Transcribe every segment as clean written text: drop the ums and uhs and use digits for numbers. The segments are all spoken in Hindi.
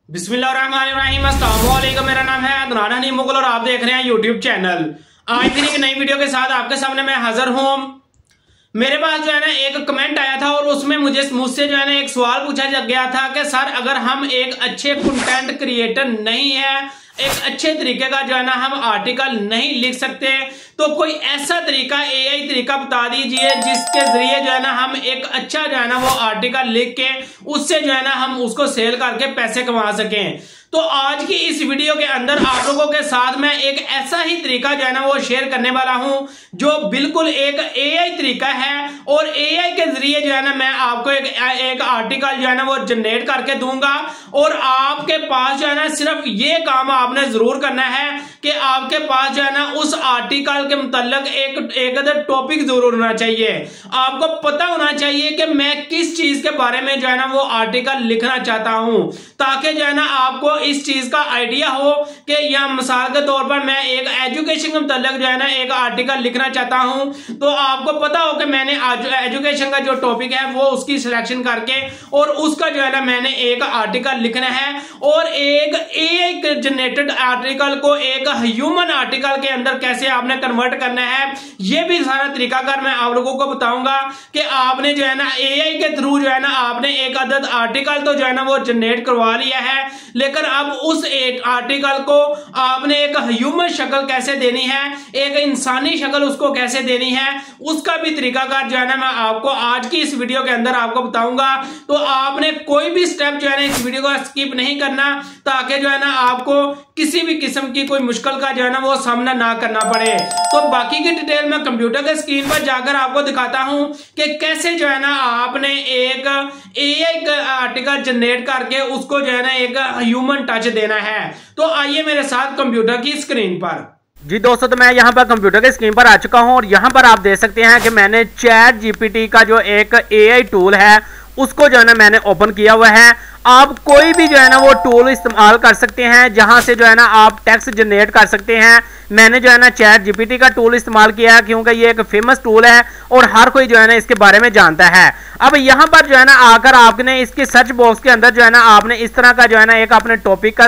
बिस्मिल्लाहिर्रहमानिर्रहीम, अस्सलाम वालेकुम। मेरा नाम है अदनान हनीफ मुगल और आप देख रहे हैं यूट्यूब चैनल। आज फिर एक नई वीडियो के साथ आपके सामने मैं हाजिर हूँ। मेरे पास जो है ना एक कमेंट आया था और उसमें मुझसे जो है ना एक सवाल पूछा गया था कि सर अगर हम एक अच्छे कंटेंट क्रिएटर नहीं है, एक अच्छे तरीके का जो है ना हम आर्टिकल नहीं लिख सकते, तो कोई ऐसा तरीका एआई तरीका बता दीजिए जिसके जरिए जो है ना हम एक अच्छा जो है ना वो आर्टिकल लिख के उससे जो है ना हम उसको सेल करके पैसे कमा सकें। तो आज की इस वीडियो के अंदर आप लोगों के साथ मैं एक ऐसा ही तरीका जो है ना वो शेयर करने वाला हूं जो बिल्कुल एक एआई तरीका है और एआई के जरिए जो है ना मैं आपको एक आर्टिकल जो है ना वो जनरेट करके दूंगा। और आपके पास जो है ना सिर्फ ये काम आपने जरूर करना है कि आपके पास जो है ना उस आर्टिकल के मुतल्लिक एक अदर टॉपिक जरूर होना चाहिए। आपको पता होना चाहिए कि मैं किस चीज के बारे में जो है ना वो आर्टिकल लिखना चाहता हूं, ताकि जो है ना आपको इस चीज का आइडिया हो कि या मिसाल के तौर पर मैं एक एजुकेशन के मुतल्लिक जो है ना एक आर्टिकल लिखना चाहता हूं, तो आपको पता हो कि मैंने एजुकेशन का जो टॉपिक है वो उसकी सिलेक्शन करके और उसका जो है ना मैंने एक आर्टिकल लिखना है और एक एआई जनरेटेड आर्टिकल को एक ह्यूमन आर्टिकल के अंदर कैसे आपने कन्वर्ट करना है, ये भी सारा तरीकाकार मैं आप लोगों को बताऊंगा कि आपने जो है ना एआई के थ्रू जो है ना आपने एक अदद आर्टिकल तो जो है ना वो जनरेट करवा लिया है, लेकिन अब उस एक आर्टिकल को आपने एक ह्यूमन शक्ल कैसे देनी है, एक इंसानी शक्ल उसको कैसे देनी है, उसका भी तरीकाकार जो है ना मैं आपको आज की इस वीडियो के अंदर आपको बताऊंगा। तो आपने कोई भी स्टेप जो है ना इस वीडियो को स्किप नहीं करना, ताकि जो है ना आपको किसी भी किस्म की कोई मुश्किल का जो है ना वो सामना ना करना पड़े। तो बाकी की डिटेल मैं कंप्यूटर के स्क्रीन पर जाकर आपको दिखाता हूं कि कैसे जो है ना आपने एक एआई का आर्टिकल जनरेट करके उसको जो है ना एक ह्यूमन टच देना है। तो आइए मेरे साथ कंप्यूटर की स्क्रीन पर। जी दोस्तों, तो मैं यहाँ पर कंप्यूटर के स्क्रीन पर आ चुका हूँ और यहाँ पर आप देख सकते हैं कि मैंने चैट जीपीटी का जो एक एआई टूल है उसको जो है ना मैंने ओपन किया हुआ है। आप कोई भी जो है ना वो टूल इस्तेमाल कर सकते हैं जहां से जो है ना आप टेक्स्ट जनरेट कर सकते हैं। मैंने जो है ना चैट जीपीटी का टूल इस्तेमाल किया है क्योंकि ये एक फेमस टूल है और हर कोई जो है ना इसके बारे में जानता है। अब यहाँ पर जो है ना आकर आपने इसके सर्च बॉक्स के अंदर जो है ना आपने इस तरह का जो है ना एक अपने टॉपिक का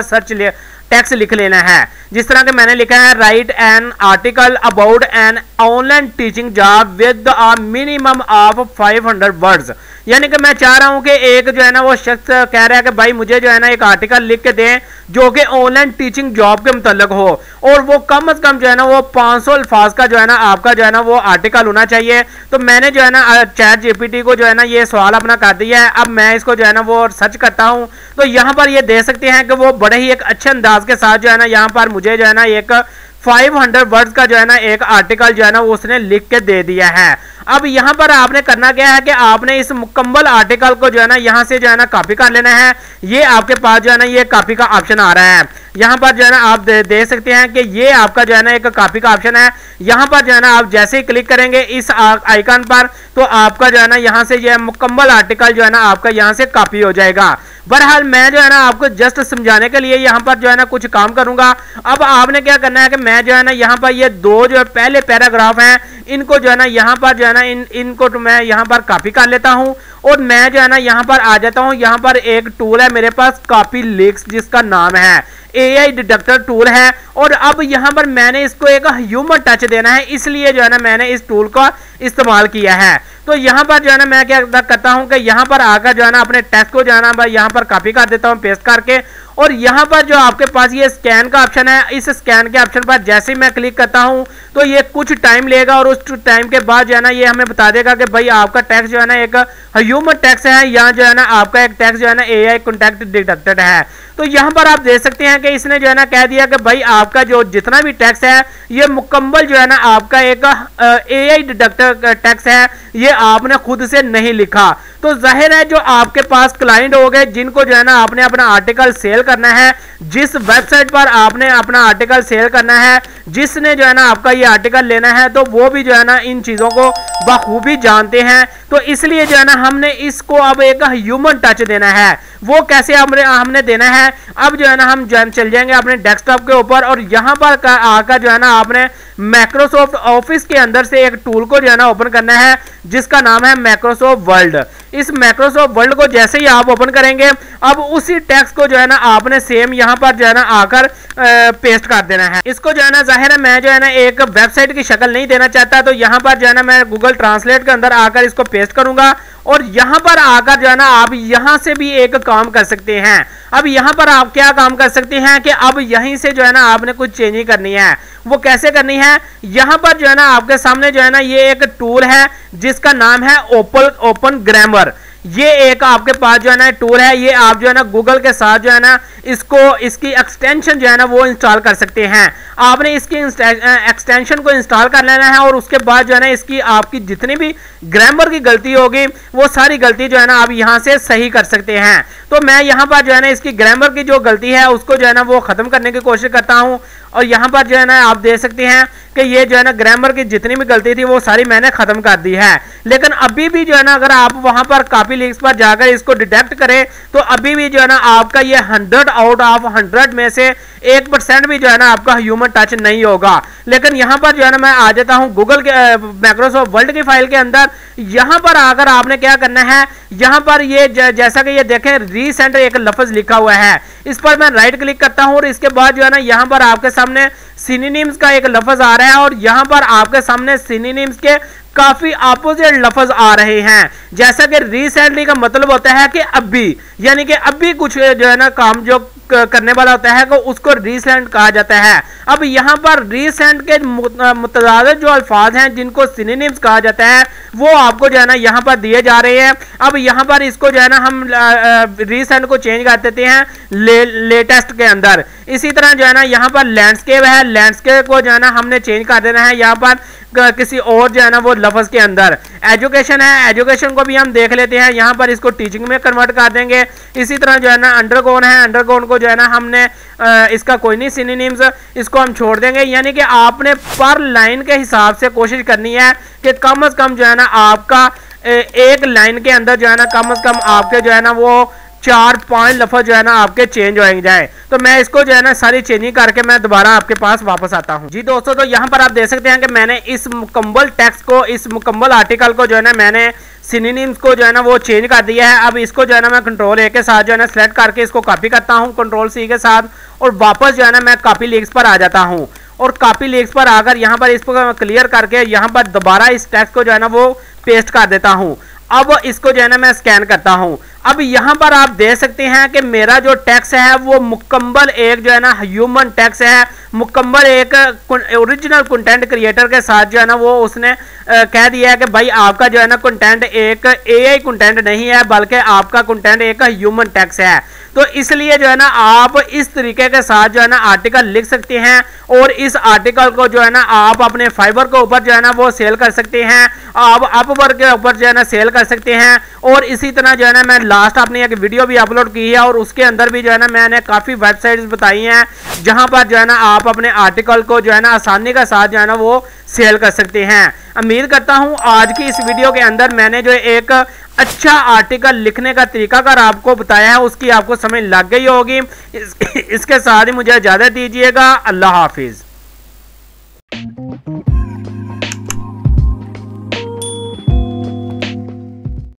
टेक्स्ट लिख लेना है। जिस तरह के मैंने लिखा है, right an article about an online teaching job with a minimum of 500 words. यानी कि मैं चाह रहा हूं कि एक जो है ना वो शख्स कह रहा है कि भाई मुझे जो है ना एक आर्टिकल लिख के दें जो कि ऑनलाइन टीचिंग जॉब के मुतल्लिक हो और वो कम से कम जो है ना वो 500 अल्फाज का जो है ना आपका जो है ना वो आर्टिकल होना चाहिए। तो मैंने जो है ना चैट जीपीटी को जो है ना ये सवाल अपना कर दिया है। अब मैं इसको जो है ना वो सर्च करता हूं तो यहाँ पर ये देख सकते हैं कि वो बड़े ही एक अच्छे अंदाज के साथ जो है ना यहाँ पर मुझे जो है ना एक 500 वर्ड्स का जो है ना एक आर्टिकल जो है ना वो उसने लिख के दे दिया है। अब यहाँ पर आपने करना क्या है कि आपने इस मुकम्मल आर्टिकल को जो है ना यहाँ से जो है ना कॉपी कर लेना है। ये आपके पास जो है ना ये कॉपी का ऑप्शन आ रहा है। यहाँ पर जो है ना आप देख सकते हैं कि ये आपका जो है ना एक कॉपी का ऑप्शन है। यहाँ पर जो है ना आप जैसे ही क्लिक करेंगे इस आइकन पर तो आपका जो है ना यहाँ से जो है मुकम्मल आर्टिकल जो है ना आपका यहाँ से कॉपी हो जाएगा। बहरहाल मैं जो है ना आपको जस्ट समझाने के लिए यहाँ पर जो है ना कुछ काम करूंगा। अब आपने क्या करना है कि मैं जो है ना यहाँ पर ये दो जो पहले पैराग्राफ हैं इनको जो है ना यहाँ पर जो है ना इनको तो मैं यहाँ पर कॉपी कर लेता हूँ और मैं जो है ना यहाँ पर आ जाता हूँ। यहाँ पर एक टूल है मेरे पास कॉपी लिंक्स जिसका नाम है एआई डिटेक्टर टूल है और अब यहाँ पर मैंने इसको एक ह्यूमन टच देना है, इसलिए जो है ना मैंने इस टूल का इस्तेमाल किया है। तो यहाँ पर जो है ना मैं क्या करता हूँ कि यहाँ पर आकर जो है ना अपने टेक्स्ट को जो है ना यहाँ पर कॉपी कर देता हूँ पेस्ट करके और यहाँ पर जो आपके पास ये स्कैन का ऑप्शन है, इस स्कैन के ऑप्शन पर जैसे ही मैं क्लिक करता हूँ तो ये कुछ टाइम लेगा और उस टाइम के बाद जो है ना ये हमें बता देगा कि भाई आपका टेक्स्ट जो है ना एक ह्यूमन टेक्स्ट है या जो है ना आपका एक टेक्स्ट जो है ना एआई कंटेंट डिटेक्टेड है। तो यहाँ पर आप देख सकते हैं कि इसने जो है ना कह दिया कि भाई आपका जो जितना भी टेक्स्ट है ये मुकम्मल जो है ना आपका एक एआई डिटेक्टर टेक्स्ट है, ये आपने खुद से नहीं लिखा। तो जाहिर है जो आपके पास क्लाइंट हो गए जिनको जो है ना आपने अपना आर्टिकल सेल करना है, जिस वेबसाइट पर आपने अपना आर्टिकल सेल करना है, जिसने जो है ना आपका ये आर्टिकल लेना है, तो वो भी जो है ना इन चीज़ों को बखूबी जानते हैं। तो इसलिए जो है ना हमने इसको अब एक ह्यूमन टच देना है। वो कैसे हमने देना है, अब जो है ना हम चल जाएंगे अपने डेस्कटॉप के ऊपर और यहाँ पर आकर जो है ना आपने माइक्रोसॉफ्ट ऑफिस के अंदर से एक टूल को जो है ना ओपन करना है जिसका नाम है माइक्रोसॉफ्ट वर्ड। इस माइक्रोसॉफ्ट वर्ड को जैसे ही आप ओपन करेंगे, अब उसी टेक्स्ट को जो है ना आपने सेम यहाँ पर जो है ना आकर पेस्ट कर देना है। इसको जो है ना जाहिर है मैं जो है ना एक वेबसाइट की शक्ल नहीं देना चाहता, तो यहाँ पर जो है ना मैं गूगल ट्रांसलेट के अंदर आकर इसको पेस्ट करूंगा और यहां पर आकर जो है ना आप यहां से भी एक काम कर सकते हैं। अब यहां पर आप क्या काम कर सकते हैं कि अब यहीं से जो है ना आपने कुछ चेंजिंग करनी है। वो कैसे करनी है? यहां पर जो है ना आपके सामने जो है ना ये एक टूल है जिसका नाम है ओपन ग्रामर। ये एक आपके पास जो है ना टूल है, ये आप जो है ना गूगल के साथ जो है ना इसकी एक्सटेंशन जो है ना वो इंस्टॉल कर सकते हैं। आपने इसकी एक्सटेंशन को इंस्टॉल कर लेना है और उसके बाद जो है ना इसकी आपकी जितनी भी ग्रामर की गलती होगी वो सारी गलती जो है ना आप यहां से सही कर सकते हैं। तो मैं यहां पर जो है ना इसकी ग्रामर की जो गलती है उसको जो है ना वो खत्म करने की कोशिश करता हूं और यहां पर जो है ना आप देख सकते हैं कि ये जो है ना ग्रामर की जितनी भी गलती थी वो सारी मैंने खत्म कर दी है। लेकिन अभी भी जो है ना अगर आप वहां पर कॉपी लिंक्स पर जाकर इसको डिटेक्ट करें तो अभी भी जो है ना आपका ये 100 आउट ऑफ 100 में से 1% भी जो है ना आपका ह्यूमन टच नहीं होगा। लेकिन यहां पर जो है ना मैं आ जाता हूं गूगल के माइक्रोसॉफ्ट वर्ड की फाइल के अंदर। यहां पर आकर आपने क्या करना है, यहां पर ये जैसा कि ये देखें रीसेंट एक लफ्ज लिखा हुआ है, इस पर मैं राइट क्लिक करता हूं और इसके बाद जो है ना यहां पर आपके सामने सिनोनिम्स का एक लफ्ज आ रहा है और यहां पर आपके सामने सिनोनिम्स के काफी अपोजिट लफ्ज आ रहे हैं। जैसा कि रिसेंटली का मतलब होता है कि अभी, यानी कि अभी कुछ जो है ना काम जो करने वाला होता है को उसको रिसेंट कहा जाता है। अब यहाँ पर रिसेंट के मुतज़ाद जो अल्फाज हैं जिनको सिनोनिम्स कहा जाता है वो आपको जो है ना यहाँ पर दिए जा रहे हैं। अब यहाँ पर इसको जो है ना हम रिसेंट को चेंज कर देते हैं लेटेस्ट के अंदर। इसी तरह जो है ना यहाँ पर लैंडस्केप है, लैंडस्केप को जो है ना हमने चेंज कर देना है यहाँ पर किसी और जो है ना वो लफ्ज के अंदर। एजुकेशन है, एजुकेशन को भी हम देख लेते हैं, यहाँ पर इसको टीचिंग में कन्वर्ट कर देंगे। इसी तरह जो है ना अंडरगोन है, अंडरगोन को जो है ना हमने इसका कोई नहीं सिनोनिम्स, इसको हम छोड़ देंगे। यानी कि आपने पर लाइन के हिसाब से कोशिश करनी है कि कम से कम जो है ना आपका एक लाइन के अंदर जो है ना कम से कम आपके जो है ना वो 4-5 लफ्ज जो है ना आपके चेंज हो जाए। तो मैं इसको जो है ना सारी चेंजिंग करके मैं दोबारा आपके पास वापस आता हूं। जी दोस्तों, तो यहाँ पर आप देख सकते हैं कि मैंने इस मुकम्मल टेक्स्ट को, इस मुकम्मल आर्टिकल को जो है ना मैंने सिनोनिम्स को जो है ना वो चेंज कर दिया है। अब इसको जो है ना मैं कंट्रोल ए के साथ जो है ना सेलेक्ट करके इसको कॉपी करता हूँ कंट्रोल सी के साथ, और वापस जो है ना मैं कॉपी लिंक्स पर आ जाता हूँ और कॉपी लिंक्स पर आकर यहाँ पर इसको क्लियर करके यहाँ पर दोबारा इस टेक्स्ट को जो है ना वो पेस्ट कर देता हूँ। अब इसको जो है ना मैं स्कैन करता हूं। अब यहां पर आप देख सकते हैं कि मेरा जो टेक्स्ट है वो मुकम्मल एक जो है ना ह्यूमन टेक्स्ट है, मुकम्मल एक ओरिजिनल कंटेंट क्रिएटर के साथ जो है ना वो उसने कह दिया है कि भाई आपका जो है ना कंटेंट एक एआई कंटेंट नहीं है बल्कि आपका कंटेंट एक ह्यूमन टेक्स्ट है। तो इसलिए जो है ना आप इस तरीके के साथ जो है ना आर्टिकल लिख सकते हैं और इस आर्टिकल को जो है ना आप अपने फाइबर के ऊपर जो है ना वो सेल कर सकते हैं, आप अपवर्क के ऊपर जो है ना सेल कर सकते हैं। और इसी तरह जो है ना मैं लास्ट अपनी एक वीडियो भी अपलोड की है और उसके अंदर भी जो है ना मैंने काफ़ी वेबसाइट्स बताई हैं जहां पर जो है ना आप अपने आर्टिकल को जो है ना आसानी के साथ जो है ना वो सेल कर सकते हैं। उम्मीद करता हूं आज की इस वीडियो के अंदर मैंने जो एक अच्छा आर्टिकल लिखने का तरीकाकार आपको बताया है उसकी आपको समझ लग गई होगी। इसके साथ ही मुझे इजाज़त दीजिएगा। अल्लाह हाफिज़।